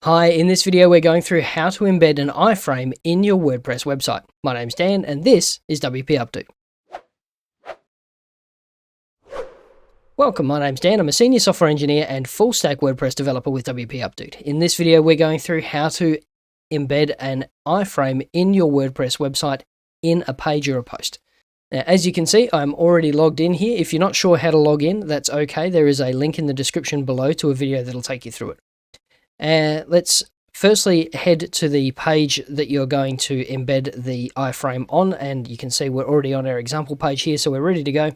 Hi, in this video we're going through how to embed an iframe in your WordPress website. My name's Dan and this is WP Updo. Welcome, my name's Dan. I'm a senior software engineer and full stack WordPress developer with WP Updo. In this video we're going through how to embed an iframe in your WordPress website in a page or a post. Now, as you can see, I'm already logged in here. If you're not sure how to log in, that's okay. There is a link in the description below to a video that'll take you through it. Let's firstly head to the page that you're going to embed the iframe on, and you can see we're already on our example page here, so we're ready to go.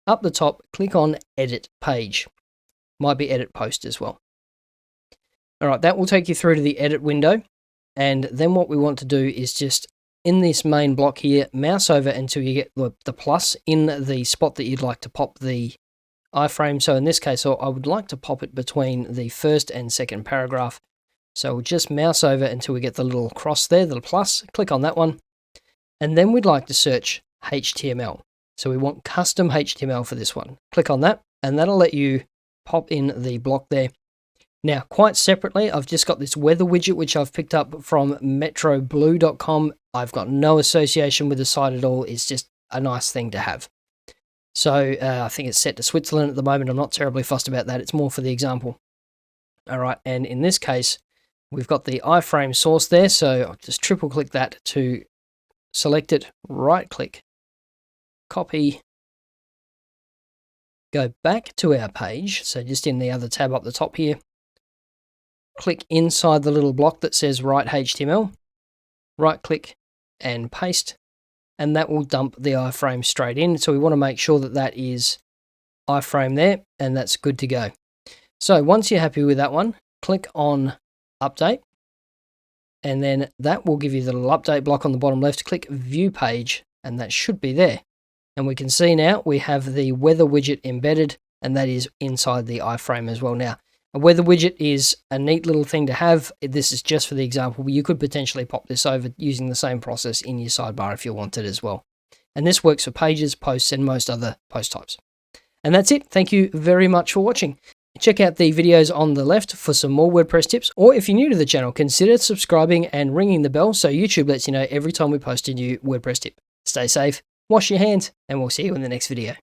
Up the top, click on Edit Page. Might be Edit Post as well. All right, that will take you through to the Edit window, and then what we want to do is just in this main block here, mouse over until you get the plus in the spot that you'd like to pop the iframe. So in this case, I would like to pop it between the first and second paragraph. So we'll just mouse over until we get the little cross there, the plus, click on that one. And then we'd like to search HTML. So we want custom HTML for this one. Click on that and that'll let you pop in the block there. Now, quite separately, I've just got this weather widget, which I've picked up from metroblue.com. I've got no association with the site at all. It's just a nice thing to have. So I think it's set to Switzerland at the moment. I'm not terribly fussed about that. It's more for the example. All right, and in this case, we've got the iframe source there. So I'll just triple click that to select it, right click, copy, go back to our page. So just in the other tab up the top here, click inside the little block that says Write HTML, right click and paste. And that will dump the iframe straight in. So we want to make sure that that is iframe there, and that's good to go. So once you're happy with that one, click on Update, and then that will give you the little update block on the bottom left. Click View Page, and that should be there. And we can see now we have the weather widget embedded, and that is inside the iframe as well. Now, a weather widget is a neat little thing to have. This is just for the example, but you could potentially pop this over using the same process in your sidebar if you wanted as well. And this works for pages, posts, and most other post types. And that's it. Thank you very much for watching. Check out the videos on the left for some more WordPress tips, or if you're new to the channel, consider subscribing and ringing the bell so YouTube lets you know every time we post a new WordPress tip. Stay safe, wash your hands, and we'll see you in the next video.